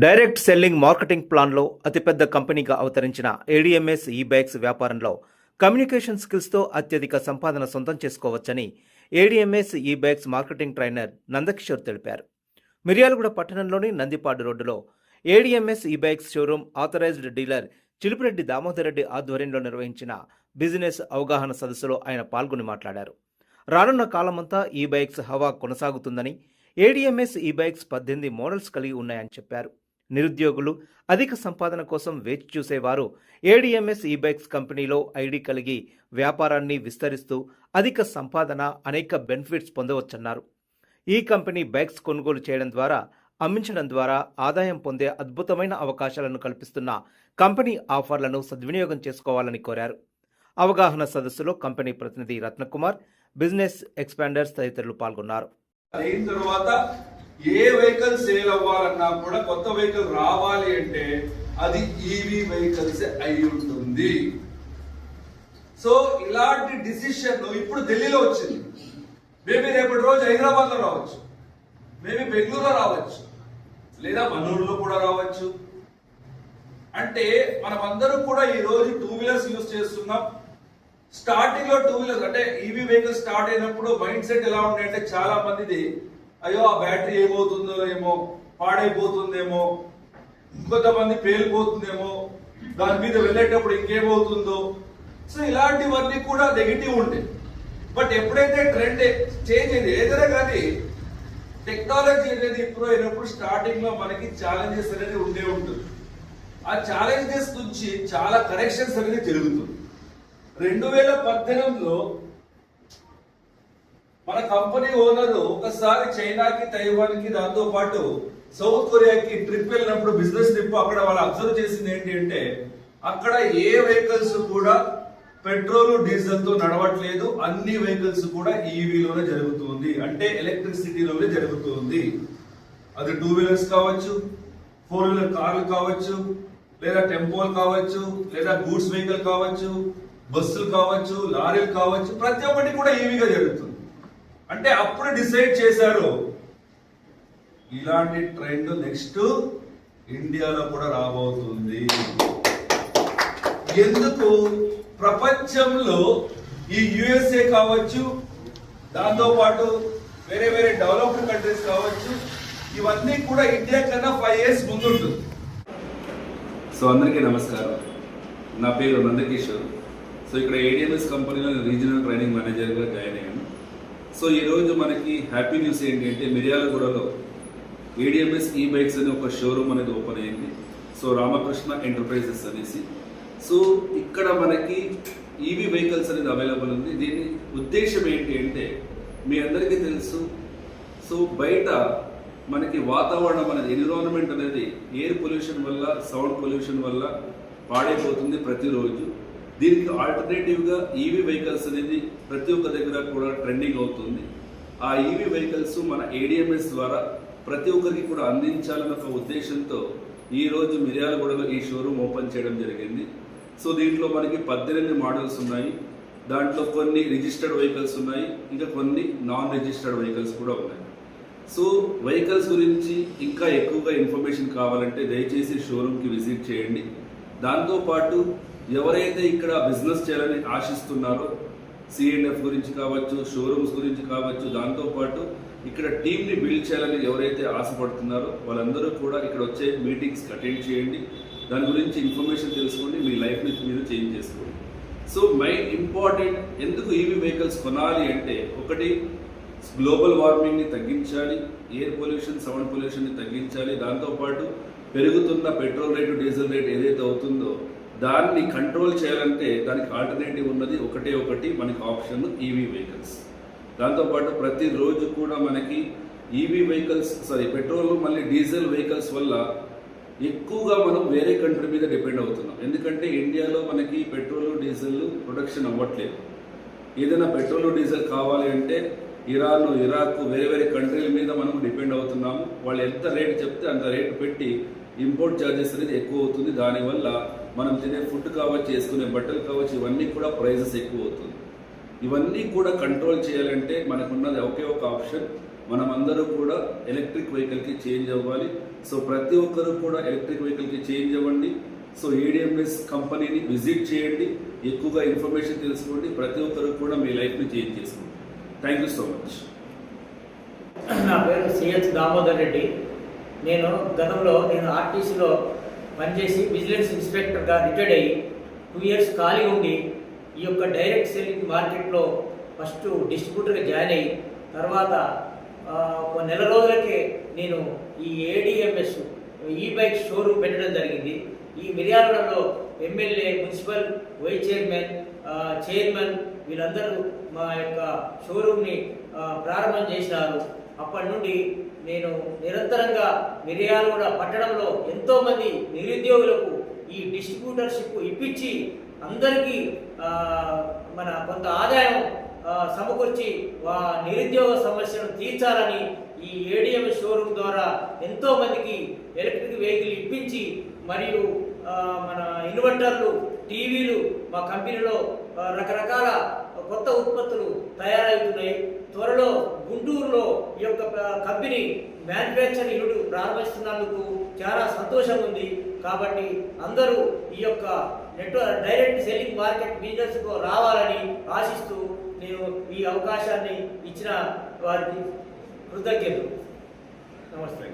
Direct selling marketing ప్లాన్లో అతిపెద్ద కంపెనీగా అవతరించిన ఏడీఎంఎస్ ఈ బైక్స్ వ్యాపారంలో కమ్యూనికేషన్ స్కిల్స్తో అత్యధిక సంపాదన సొంతం చేసుకోవచ్చని ADMS e bikes marketing trainer Nandakishore తెలిపారు. మిర్యాలగూడ పట్టణంలోని నందిపాడు రోడ్డులో ADMS e bikes showroom authorised dealer Chilupureddy Damodar Reddy ఆధ్వర్యంలో నిర్వహించిన బిజినెస్ అవగాహన సదస్సులో ఆయన పాల్గొని మాట్లాడారు. రానున్న కాలమంతా ఈ బైక్స్ హవా కొనసాగుతుందని, ఏడీఎంఎస్ ఈ బైక్స్ 18 మోడల్స్ కలిగి ఉన్నాయని చెప్పారు. నిరుద్యోగులు అధిక సంపాదన కోసం వేచి చూసేవారు ఏడీఎంఎస్ ఈ బైక్స్ కంపెనీలో ఐడి కలిగి వ్యాపారాన్ని విస్తరిస్తూ అధిక సంపాదన, అనేక బెనిఫిట్స్ పొందవచ్చన్నారు. ఈ కంపెనీ బైక్స్ కొనుగోలు చేయడం ద్వారా, అమ్మించడం ద్వారా ఆదాయం పొందే అద్భుతమైన అవకాశాలను కల్పిస్తున్న కంపెనీ ఆఫర్లను సద్వినియోగం చేసుకోవాలని కోరారు. అవగాహన సదస్సులో కంపెనీ ప్రతినిధి రత్నకుమార్, బిజినెస్ ఎక్స్పాండర్స్ తదితరులు పాల్గొన్నారు. అయిన తర్వాత ఏ వెహికల్ సేల్ అవ్వాలన్నా కూడా, కొత్త వెహికల్ రావాలి అంటే అది ఈవీ వెహికల్స్ అయి ఉంటుంది. సో ఇలాంటి డిసిషన్ ఇప్పుడు ఢిల్లీలో వచ్చింది. మేబీ రేపటి రోజు హైదరాబాద్ లో రావచ్చు, మేబీ బెంగళూరులో రావచ్చు, లేదా మనూరులో కూడా రావచ్చు. అంటే మనమందరం కూడా ఈ రోజు 2 వీలర్స్ యూజ్ చేస్తున్నాం. స్టార్టింగ్ లో 2 వీలర్స్ అంటే ఈవీ వెహికల్ స్టార్ట్ అయినప్పుడు మైండ్ సెట్ ఎలా ఉండే అంటే చాలా మందిది, అయ్యో ఆ బ్యాటరీ ఏమవుతుందో ఏమో, పాడైపోతుందేమో, ఇంకొంతమంది పేలిపోతుందేమో, దాని మీద వెళ్ళేటప్పుడు ఇంకేమవుతుందో. సో ఇలాంటివన్నీ కూడా నెగిటివ్ ఉండే. బట్ ఎప్పుడైతే ట్రెండ్ చేంజ్ అయింది, ఏదైనా కానీ టెక్నాలజీ అనేది ఇంప్రూవ్ అయినప్పుడు స్టార్టింగ్ లో మనకి ఛాలెంజెస్ అనేది ఉండే ఉంటుంది. ఆ ఛాలెంజెస్ నుంచి చాలా కరెక్షన్స్ అనేది జరుగుతుంది. 2018లో మన కంపెనీ ఓనర్ ఒకసారి చైనాకి, తైవాన్కి, దాంతో పాటు సౌత్ కొరియాకి ట్రిప్ వెళ్ళినప్పుడు, బిజినెస్ ట్రిప్, అక్కడ వాళ్ళు అబ్జర్వ్ చేసింది ఏంటి అంటే అక్కడ ఏ వెహికల్స్ కూడా పెట్రోల్, డీజిల్ తో నడవట్లేదు. అన్ని వెహికల్స్ కూడా ఈవీలోనే జరుగుతుంది, అంటే ఎలక్ట్రిసిటీలోనే జరుగుతుంది. అది 2 వీలర్స్ కావచ్చు, 4 వీలర్ కార్లు కావచ్చు, లేదా టెంపోలు కావచ్చు, లేదా గూడ్స్ వెహికల్ కావచ్చు, బస్సులు కావచ్చు, లారీలు కావచ్చు, ప్రతి ఒక్కటి కూడా ఈవీగా జరుగుతుంది. అంటే అప్పుడు డిసైడ్ చేశారు ఇలాంటి ట్రెండ్ నెక్స్ట్ ఇండియాలో కూడా రాబోతుంది. ఎందుకు? ప్రపంచంలో ఈ యుఎస్ఏ కావచ్చు, దాంతో పాటు వేరే వేరే డెవలప్డ్ కంట్రీస్ కావచ్చు, ఇవన్నీ కూడా ఇండియా కన్నా 5 years ముందుంటుంది. సో అందరికీ నమస్కారం. నా పేరు నందకిషోర్. సో ఇక్కడ ఏడీఎంఎస్ కంపెనీలో రీజనల్ ట్రైనింగ్ మేనేజర్గా జాయిన్ అయ్యాను. సో ఈరోజు మనకి హ్యాపీ న్యూస్ ఏంటంటే మిర్యాలగూడలో ఏడీఎంఎస్ ఈ బైక్స్ అనే ఒక షోరూమ్ అనేది ఓపెన్ అయింది. సో రామకృష్ణ ఎంటర్ప్రైజెస్ అనేసి. సో ఇక్కడ మనకి ఈవీ వెహికల్స్ అనేది అవైలబుల్ ఉంది. దీని ఉద్దేశం ఏంటి అంటే మీ అందరికీ తెలుసు, సో బయట మనకి వాతావరణం అనేది, ఎన్విరాన్మెంట్ అనేది ఎయిర్ పొల్యూషన్ వల్ల, సౌండ్ పొల్యూషన్ వల్ల పాడైపోతుంది ప్రతిరోజు. దీనికి ఆల్టర్నేటివ్గా ఈవీ వెహికల్స్ అనేది ప్రతి ఒక్క దగ్గర కూడా ట్రెండింగ్ అవుతుంది. ఆ ఈవీ వెహికల్స్ మన ఏడీఎంఎస్ ద్వారా ప్రతి ఒక్కరికి కూడా అందించాలన్న ఒక ఉద్దేశంతో ఈరోజు మిర్యాలగూడలో ఈ షోరూమ్ ఓపెన్ చేయడం జరిగింది. సో దీంట్లో మనకి 18 మోడల్స్ ఉన్నాయి. దాంట్లో కొన్ని రిజిస్టర్డ్ వెహికల్స్ ఉన్నాయి, ఇంకా కొన్ని నాన్ రిజిస్టర్డ్ వెహికల్స్ కూడా ఉన్నాయి. సో వెహికల్స్ గురించి ఇంకా ఎక్కువగా ఇన్ఫర్మేషన్ కావాలంటే దయచేసి షోరూమ్కి విజిట్ చేయండి. దాంతోపాటు ఎవరైతే ఇక్కడ బిజినెస్ చేయాలని ఆశిస్తున్నారో, C&F గురించి కావచ్చు, షోరూమ్స్ గురించి కావచ్చు, దాంతోపాటు ఇక్కడ టీమ్ని బిల్డ్ చేయాలని ఎవరైతే ఆశపడుతున్నారో వాళ్ళందరూ కూడా ఇక్కడ వచ్చే మీటింగ్స్కి అటెండ్ చేయండి. దాని గురించి ఇన్ఫర్మేషన్ తెలుసుకోండి, మీ లైఫ్ని మీరు చేంజ్ చేసుకోండి. సో మెయిన్ ఇంపార్టెంట్, ఎందుకు ఈవీ వెహికల్స్ కొనాలి అంటే, ఒకటి గ్లోబల్ వార్మింగ్ని తగ్గించాలి, ఎయిర్ పొల్యూషన్, సౌండ్ పొల్యూషన్ని తగ్గించాలి. దాంతోపాటు పెరుగుతున్న పెట్రోల్ రేటు, డీజిల్ రేటు ఏదైతే అవుతుందో దాన్ని కంట్రోల్ చేయాలంటే దానికి ఆల్టర్నేటివ్ ఉన్నది ఒకటి మనకి ఆప్షన్ ఈవీ వెహికల్స్. దాంతోపాటు ప్రతిరోజు కూడా మనకి ఈవీ వెహికల్స్ పెట్రోల్ మళ్ళీ డీజిల్ వెహికల్స్ వల్ల ఎక్కువగా మనం వేరే కంట్రీ మీద డిపెండ్ అవుతున్నాం. ఎందుకంటే ఇండియాలో మనకి పెట్రోల్, డీజిల్ ప్రొడక్షన్ అవ్వట్లేదు. ఏదైనా పెట్రోల్, డీజిల్ కావాలి అంటే ఇరాన్, ఇరాక్, వేరే వేరే కంట్రీల మీద మనం డిపెండ్ అవుతున్నాము. వాళ్ళు ఎంత రేటు చెప్తే అంత రేటు పెట్టి ఇంపోర్ట్ ఛార్జెస్ అనేది ఎక్కువ అవుతుంది. దానివల్ల మనం తినే ఫుడ్ కావచ్చు, వేసుకునే బట్టలు కావచ్చు, ఇవన్నీ కూడా ప్రైజెస్ ఎక్కువ అవుతుంది. ఇవన్నీ కూడా కంట్రోల్ చేయాలంటే మనకున్నది ఒకే ఒక ఆప్షన్, మనమందరూ కూడా ఎలక్ట్రిక్ వెహికల్కి చేంజ్ అవ్వాలి. సో ప్రతి ఒక్కరు కూడా ఎలక్ట్రిక్ వెహికల్కి చేంజ్ అవ్వండి. సో ఏడిఎంఎస్ కంపెనీని విజిట్ చేయండి, ఎక్కువగా ఇన్ఫర్మేషన్ తెలుసుకోండి, ప్రతి ఒక్కరు కూడా మీ లైఫ్ని చేంజ్ చేసుకోండి. Thank you so much. నా పేరు సిహెచ్ దామోదర్ రెడ్డి. నేను గతంలో ఆర్టీసీలో పనిచేసి విజిలెన్స్ ఇన్స్పెక్టర్గా రిటైర్డ్ అయ్యి 2 years ఖాళీ ఉండి ఈ యొక్క డైరెక్ట్ సెల్లింగ్ మార్కెట్లో ఫస్ట్ డిస్ట్రిబ్యూటర్గా జాయిన్ అయ్యి తర్వాత ఒక నెల రోజులకే నేను ఈ ఏడిఎంఎస్ ఈ బైక్ షోరూమ్ పెట్టడం జరిగింది. ఈ మిర్యాలగూడలో ఎమ్మెల్యే, మున్సిపల్ వైస్ చైర్మన్ వీళ్ళందరూ మా యొక్క షోరూమ్ని ప్రారంభం చేసినారు. అప్పటి నుండి నేను నిరంతరంగా మిర్యాలగూడ పట్టణంలో ఎంతోమంది నిరుద్యోగులకు ఈ డిస్ట్రిబ్యూటర్షిప్ ఇప్పించి అందరికీ మన కొంత ఆదాయం సమకూర్చి నిరుద్యోగ సమస్యను తీర్చాలని ఈ ఏడిఎం షోరూమ్ ద్వారా ఎంతో మందికి ఎలక్ట్రిక్ వెహికల్ ఇప్పించి మరియు మన ఇన్వర్టర్లు, టీవీలు మా కంపెనీలో రకరకాల కొత్త ఉత్పత్తులు తయారవుతున్నాయి. త్వరలో గుంటూరులో ఈ యొక్క కంపెనీ మ్యానుఫ్యాక్చరింగ్ యూనిట్ ప్రారంభిస్తున్నందుకు చాలా సంతోషంగా ఉంది. కాబట్టి అందరూ ఈ యొక్క డైరెక్ట్ సెల్లింగ్ మార్కెట్ బిజినెస్కు రావాలని ఆశిస్తూ నేను ఈ అవకాశాన్ని ఇచ్చిన వారికి కృతజ్ఞతలు. నమస్తే.